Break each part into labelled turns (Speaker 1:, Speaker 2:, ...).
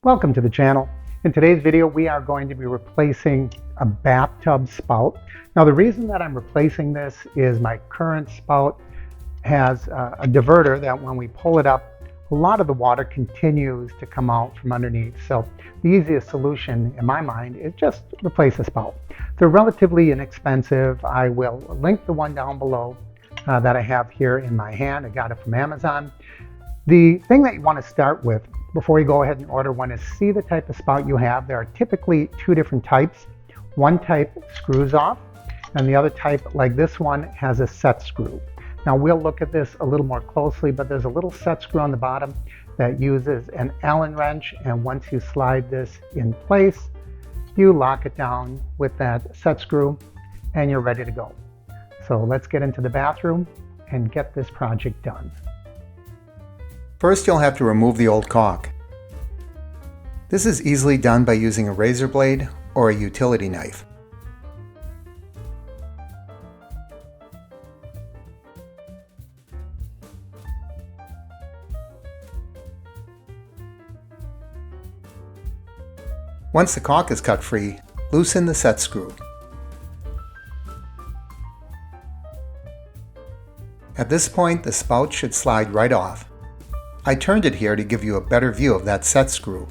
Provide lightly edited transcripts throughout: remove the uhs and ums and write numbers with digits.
Speaker 1: Welcome to the channel. In today's video we are going to be replacing a bathtub spout. Now the reason that I'm replacing this is my current spout has a diverter that when we pull it up, a lot of the water continues to come out from underneath. So the easiest solution in my mind is just replace the spout. They're relatively inexpensive. I will link the one down below that I have here in my hand. I got it from Amazon. The thing that you want to start with before you go ahead and order one is see the type of spout you have. There are typically two different types. One type screws off and the other type, like this one, has a set screw. Now we'll look at this a little more closely, but there's a little set screw on the bottom that uses an Allen wrench, and once you slide this in place, you lock it down with that set screw and you're ready to go. So let's get into the bathroom and get this project done.
Speaker 2: First, you'll have to remove the old caulk. This is easily done by using a razor blade or a utility knife. Once the caulk is cut free, loosen the set screw. At this point, the spout should slide right off. I turned it here to give you a better view of that set screw.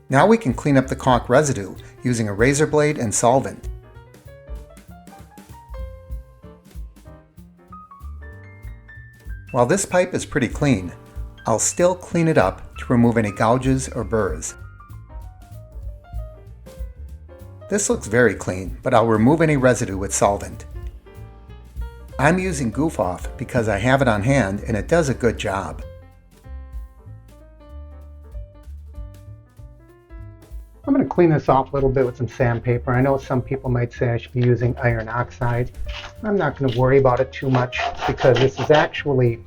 Speaker 2: Now we can clean up the caulk residue using a razor blade and solvent. While this pipe is pretty clean, I'll still clean it up to remove any gouges or burrs. This looks very clean, but I'll remove any residue with solvent. I'm using Goof Off because I have it on hand and it does a good job.
Speaker 1: I'm going to clean this off a little bit with some sandpaper. I know some people might say I should be using iron oxide. I'm not going to worry about it too much because this is actually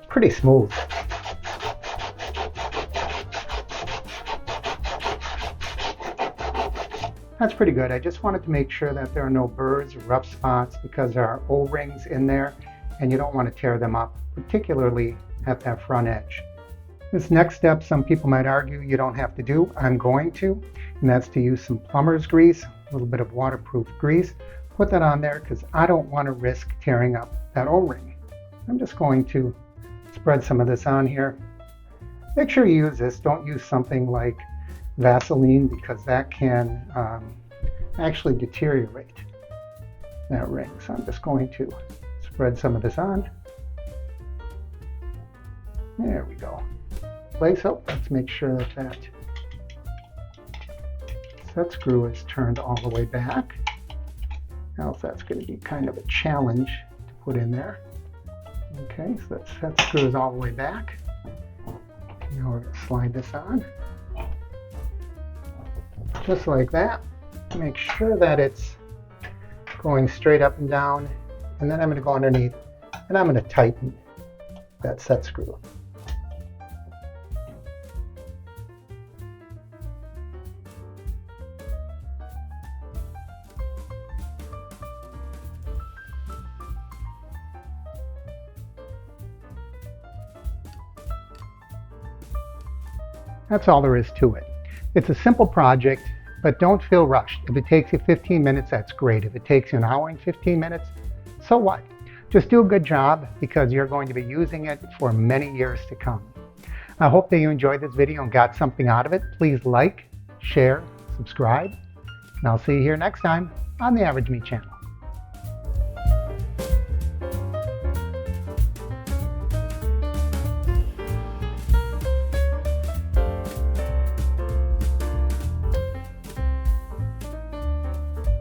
Speaker 1: pretty smooth. That's pretty good. I just wanted to make sure that there are no burrs or rough spots because there are O-rings in there and you don't want to tear them up, particularly at that front edge. This next step, some people might argue you don't have to do. I'm going to, and that's to use some plumber's grease, a little bit of waterproof grease. Put that on there because I don't want to risk tearing up that O-ring. I'm just going to spread some of this on here. Make sure you use this. Don't use something like Vaseline because that can actually deteriorate that ring. So I'm just going to spread some of this on. There we go. So let's make sure that that set screw is turned all the way back. Else that's going to be kind of a challenge to put in there. Okay, so that set screw is all the way back. Now we're going to slide this on. Just like that. Make sure that it's going straight up and down, and then I'm going to go underneath and I'm going to tighten that set screw. That's all there is to it. It's a simple project, but don't feel rushed. If it takes you 15 minutes, that's great. If it takes you an hour and 15 minutes, so what? Just do a good job because you're going to be using it for many years to come. I hope that you enjoyed this video and got something out of it. Please like, share, subscribe, and I'll see you here next time on the Average Me channel.